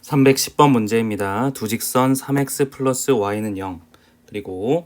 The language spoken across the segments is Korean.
310번 문제입니다. 두 직선 3x 플러스 y는 0, 그리고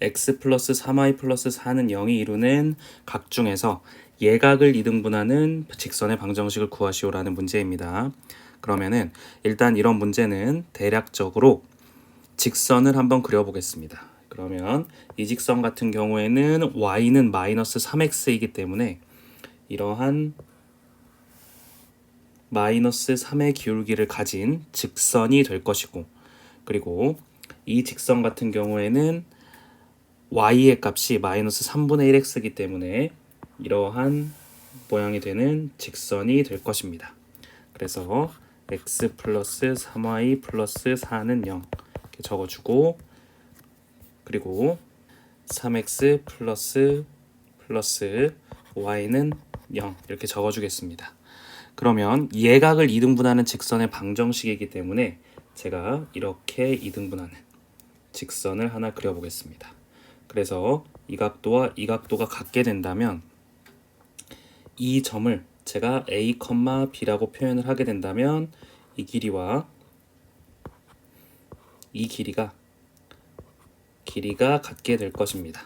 x 플러스 3y 플러스 4는 0이 이루는 각 중에서 예각을 이등분하는 직선의 방정식을 구하시오라는 문제입니다. 그러면은 일단 이런 문제는 대략적으로 직선을 한번 그려보겠습니다. 그러면 이 직선 같은 경우에는 y는 마이너스 3x이기 때문에 이러한 마이너스 3의 기울기를 가진 직선이 될 것이고, 그리고 이 직선 같은 경우에는 y의 값이 마이너스 3분의 1x이기 때문에 이러한 모양이 되는 직선이 될 것입니다. 그래서 x 플러스 3y 플러스 4는 0 이렇게 적어주고, 그리고 3x 플러스 y는 0 이렇게 적어주겠습니다. 그러면 예각을 이등분하는 직선의 방정식이기 때문에 제가 이렇게 이등분하는 직선을 하나 그려보겠습니다. 그래서 이 각도와 이 각도가 같게 된다면 이 점을 제가 a, b라고 표현을 하게 된다면 이 길이와 이 길이가 같게 될 것입니다.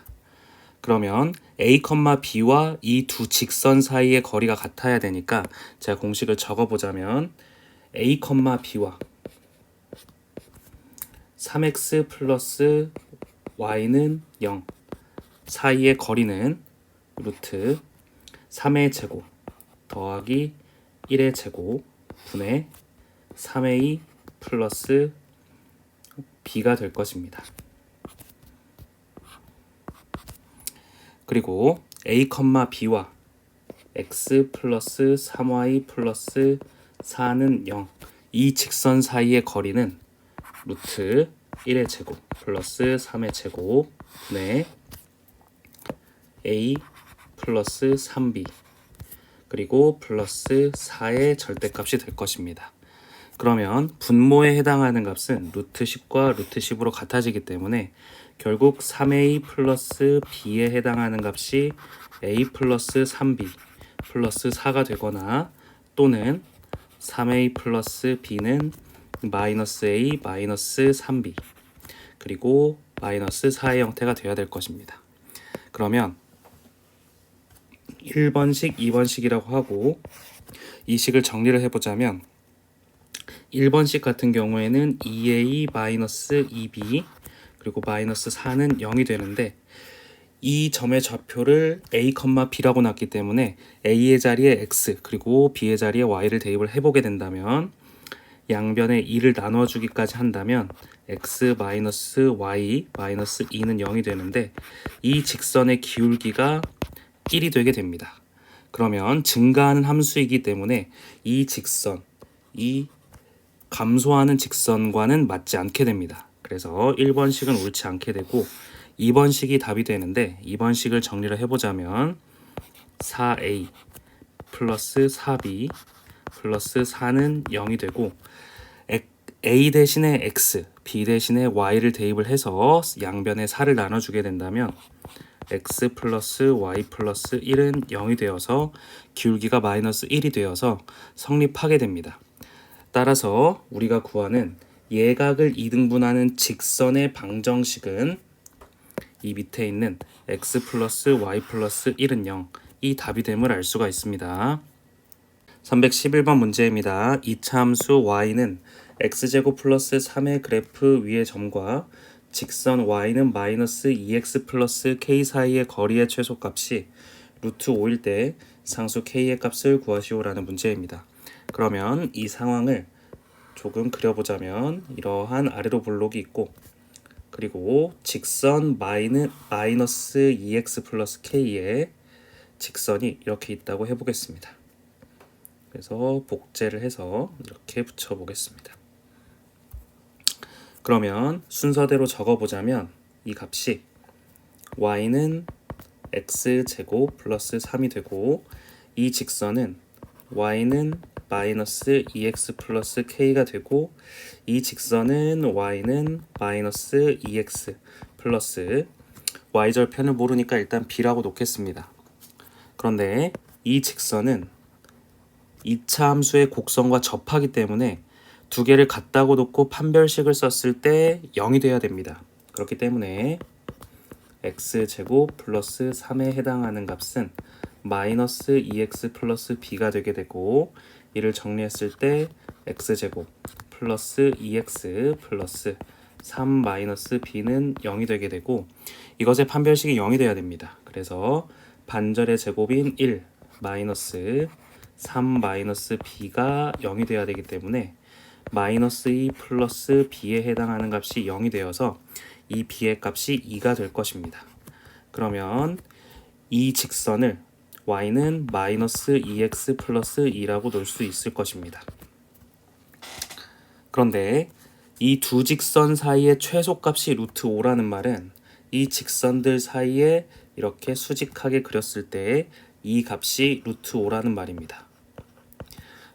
그러면 a, b와 이 두 직선 사이의 거리가 같아야 되니까 제가 공식을 적어보자면 a, b와 3x 플러스 y는 0 사이의 거리는 루트 3의 제곱 더하기 1의 제곱 분의 3a 플러스 b가 될 것입니다. 그리고 a, b와 x 플러스 3y 플러스 4는 0 이 직선 사이의 거리는 루트 1의 제곱 플러스 3의 제곱 분의 a 플러스 3b 그리고 플러스 4의 절대값이 될 것입니다. 그러면 분모에 해당하는 값은 루트 10과 루트 10으로 같아지기 때문에 결국 3a 플러스 b에 해당하는 값이 a 플러스 3b 플러스 4가 되거나, 또는 3a 플러스 b는 마이너스 a 마이너스 3b 그리고 마이너스 4의 형태가 되어야 될 것입니다. 그러면 1번식, 2번식이라고 하고 이 식을 정리를 해보자면 1번식 같은 경우에는 2a 마이너스 2b 그리고 마이너스 4는 0이 되는데, 이 점의 좌표를 a, b라고 놨기 때문에 a의 자리에 x 그리고 b의 자리에 y를 대입을 해보게 된다면 양변에 2를 나눠주기까지 한다면 x 마이너스 y 마이너스 2는 0이 되는데 이 직선의 기울기가 1이 되게 됩니다. 그러면 증가하는 함수이기 때문에 이 직선, 이 감소하는 직선과는 맞지 않게 됩니다. 그래서 1번식은 옳지 않게 되고 2번식이 답이 되는데, 2번식을 정리를 해보자면 4a 플러스 4b 플러스 4는 0이 되고 a 대신에 x, b 대신에 y를 대입을 해서 양변에 4를 나눠주게 된다면 x 플러스 y 플러스 1은 0이 되어서 기울기가 마이너스 1이 되어서 성립하게 됩니다. 따라서 우리가 구하는 예각을 이등분하는 직선의 방정식은 이 밑에 있는 x 플러스 y 플러스 1은 0 이 답이 됨을 알 수가 있습니다. 311번 문제입니다. 이차함수 y는 x제곱 플러스 3의 그래프 위의 점과 직선 y는 마이너스 2x 플러스 k 사이의 거리의 최소값이 루트 5일 때 상수 k의 값을 구하시오라는 문제입니다. 그러면 이 상황을 조금 그려보자면 이러한 아래로 볼록이 있고, 그리고 직선 마이너스 2x 플러스 k의 직선이 이렇게 있다고 해보겠습니다. 그래서 복제를 해서 이렇게 붙여보겠습니다. 그러면 순서대로 적어보자면 이 값이 y는 x제곱 플러스 3이 되고, 이 직선은 y는 마이너스 2x 플러스 k가 되고, 이 직선은 y는 마이너스 2x 플러스 y절편을 모르니까 일단 b라고 놓겠습니다. 그런데 이 직선은 2차 함수의 곡선과 접하기 때문에 두 개를 같다고 놓고 판별식을 썼을 때 0이 돼야 됩니다. 그렇기 때문에 x제곱 플러스 3에 해당하는 값은 마이너스 2x 플러스 b가 되게 되고, 이를 정리했을 때 x제곱 플러스 2x 플러스 3 마이너스 b는 0이 되게 되고, 이것의 판별식이 0이 돼야 됩니다. 그래서 반절의 제곱인 1 마이너스 3 마이너스 b가 0이 돼야 되기 때문에 마이너스 2 플러스 b에 해당하는 값이 0이 되어서 이 b의 값이 2가 될 것입니다. 그러면 이 직선을 y는 마이너스 2x 플러스 2라고 놓을 수 있을 것입니다. 그런데 이 두 직선 사이의 최소값이 루트 5라는 말은 이 직선들 사이에 이렇게 수직하게 그렸을 때 이 값이 루트 5라는 말입니다.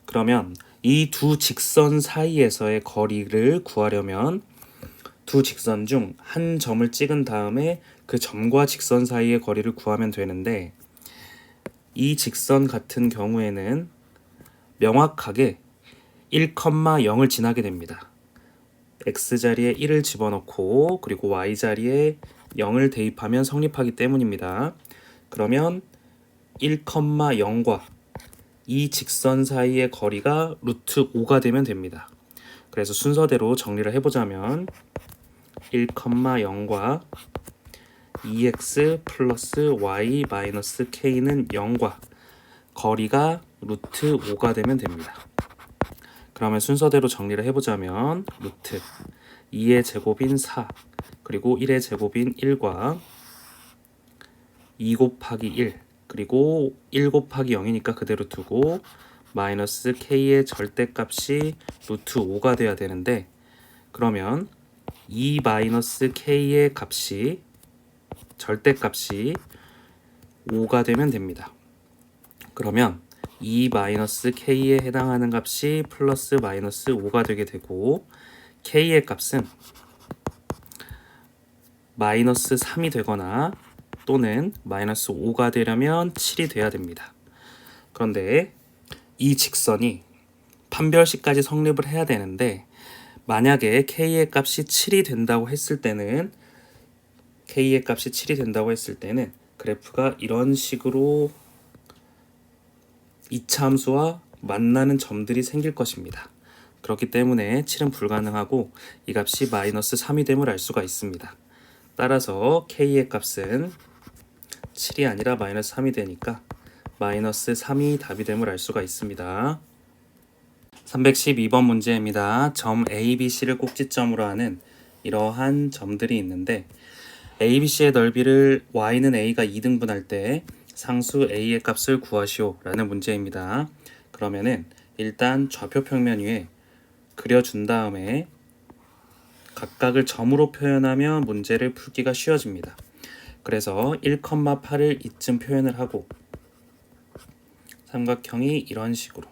그러면 이 두 직선 사이에서의 거리를 구하려면 두 직선 중 한 점을 찍은 다음에 그 점과 직선 사이의 거리를 구하면 되는데, 이 직선 같은 경우에는 명확하게 1,0을 지나게 됩니다. x자리에 1을 집어넣고 그리고 y자리에 0을 대입하면 성립하기 때문입니다. 그러면 1,0과 이 직선 사이의 거리가 루트 5가 되면 됩니다. 그래서 순서대로 정리를 해보자면 1,0과 2x 플러스 y 마이너스 k는 0과 거리가 루트 5가 되면 됩니다. 그러면 순서대로 정리를 해보자면 루트 2의 제곱인 4 그리고 1의 제곱인 1과 2 곱하기 1 그리고 1 곱하기 0이니까 그대로 두고 마이너스 k의 절대값이 루트 5가 돼야 되는데, 그러면 2 마이너스 k의 값이 절대값이 5가 되면 됩니다. 그러면 2 마이너스 k에 해당하는 값이 플러스 마이너스 5가 되게 되고, k의 값은 마이너스 3이 되거나 또는 마이너스 5가 되려면 7이 돼야 됩니다. 그런데 이 직선이 판별식까지 성립을 해야 되는데, 만약에 k의 값이 7이 된다고 했을 때는 그래프가 이런 식으로 이차함수와 만나는 점들이 생길 것입니다. 그렇기 때문에 7은 불가능하고 이 값이 마이너스 3이 됨을 알 수가 있습니다. 따라서 k의 값은 7이 아니라 마이너스 3이 되니까 마이너스 3이 답이 됨을 알 수가 있습니다. 312번 문제입니다. 점 A, B, C를 꼭지점으로 하는 이러한 점들이 있는데, A, B, C의 넓이를 y는 a가 2등분할 때 상수 a의 값을 구하시오 라는 문제입니다. 그러면은 일단 좌표 평면 위에 그려준 다음에 각각을 점으로 표현하면 문제를 풀기가 쉬워집니다. 그래서 1,8을 이쯤 표현을 하고 삼각형이 이런 식으로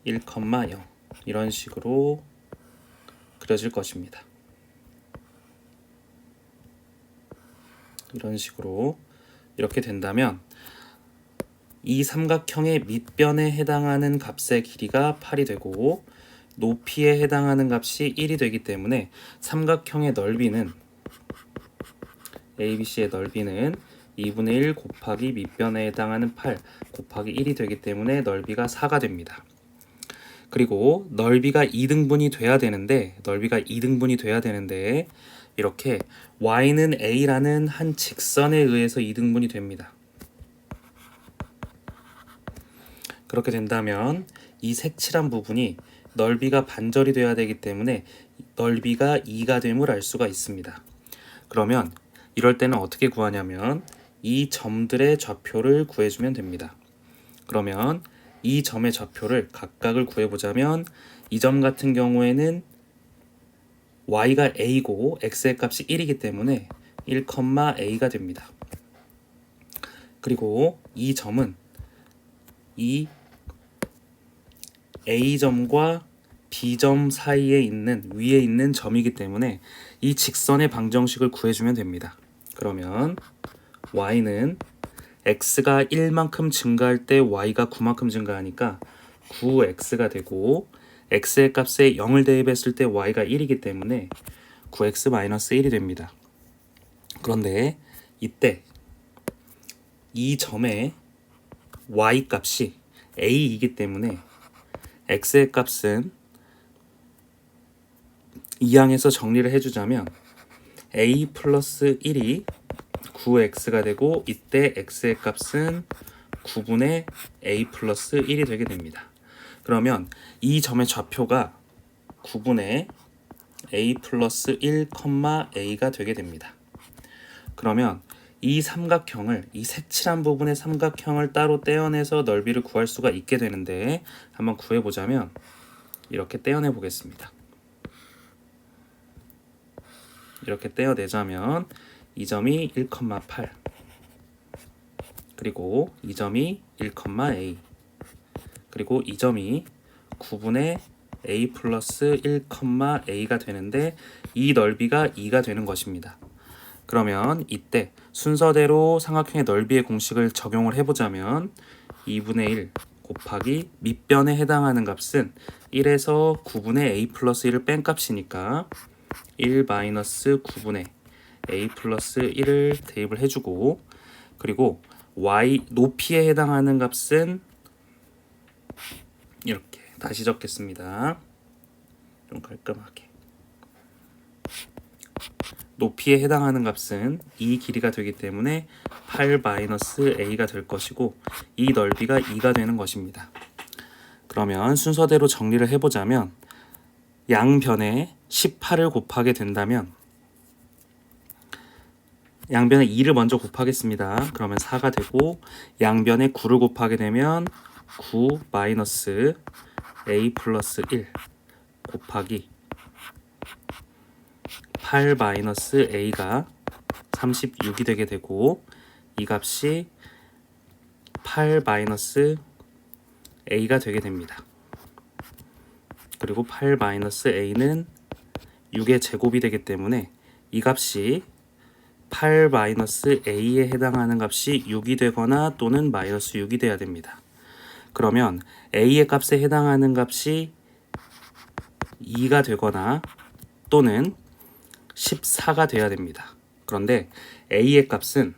1,0 이런 식으로 그려질 것입니다. 이런 식으로 이렇게 된다면 이 삼각형의 밑변에 해당하는 값의 길이가 8이 되고 높이에 해당하는 값이 1이 되기 때문에 삼각형의 넓이는 ABC의 넓이는 2분의 1 곱하기 밑변에 해당하는 8 곱하기 1이 되기 때문에 넓이가 4가 됩니다. 그리고 넓이가 2등분이 돼야 되는데 이렇게 y는 a라는 한 직선에 의해서 2등분이 됩니다. 그렇게 된다면 이 색칠한 부분이 넓이가 반절이 돼야 되기 때문에 넓이가 2가 됨을 알 수가 있습니다. 그러면 이럴 때는 어떻게 구하냐면 이 점들의 좌표를 구해주면 됩니다. 그러면 이 점의 좌표를 각각을 구해보자면 이 점 같은 경우에는 y가 a고 x의 값이 1이기 때문에 1,a가 됩니다. 그리고 이 점은 이 a점과 b점 사이에 있는 위에 있는 점이기 때문에 이 직선의 방정식을 구해주면 됩니다. 그러면 y는 x가 1만큼 증가할 때 y가 9만큼 증가하니까 9x가 되고, x의 값에 0을 대입했을 때 y가 1이기 때문에 9x-1이 됩니다. 그런데 이때 이 점의 y 값이 a이기 때문에 x의 값은 이항에서 정리를 해주자면 a 플러스 1이 9x가 되고 이때 x의 값은 9분의 a 플러스 1이 되게 됩니다. 그러면 이 점의 좌표가 9분의 a 플러스 1, a가 되게 됩니다. 그러면 이 삼각형을, 이 색칠한 부분의 삼각형을 따로 떼어내서 넓이를 구할 수가 있게 되는데 한번 구해보자면 이렇게 떼어내 보겠습니다. 이렇게 떼어내자면 이 점이 1,8 그리고 이 점이 1,a 그리고 이 점이 9분의 a 플러스 1,a가 되는데 이 넓이가 2가 되는 것입니다. 그러면 이때 순서대로 삼각형의 넓이의 공식을 적용을 해보자면 2분의 1 곱하기 밑변에 해당하는 값은 1에서 9분의 a 플러스 1을 뺀 값이니까 1 마이너스 9분의 a 플러스 1을 대입을 해주고 그리고 y 높이에 해당하는 값은 이렇게 다시 적겠습니다. 좀 깔끔하게. 높이에 해당하는 값은 이 길이가 되기 때문에 8-a가 될 것이고 이 넓이가 2가 되는 것입니다. 그러면 순서대로 정리를 해보자면 양변에 18을 곱하게 된다면 양변에 2를 먼저 곱하겠습니다. 그러면 4가 되고 양변에 9를 곱하게 되면 9 마이너스 a 플러스 1 곱하기 8 마이너스 a가 36이 되게 되고 이 값이 8 마이너스 a가 되게 됩니다. 그리고 8 마이너스 a는 6의 제곱이 되기 때문에 이 값이 8 마이너스 a에 해당하는 값이 6이 되거나 또는 마이너스 6이 돼야 됩니다. 그러면 a의 값에 해당하는 값이 2가 되거나 또는 14가 돼야 됩니다. 그런데 a의 값은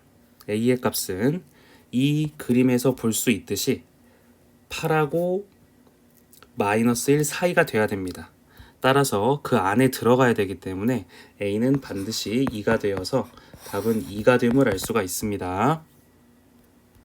이 그림에서 볼 수 있듯이 8하고 마이너스 1 사이가 돼야 됩니다. 따라서 그 안에 들어가야 되기 때문에 a는 반드시 2가 되어서 답은 2가 됨을 알 수가 있습니다.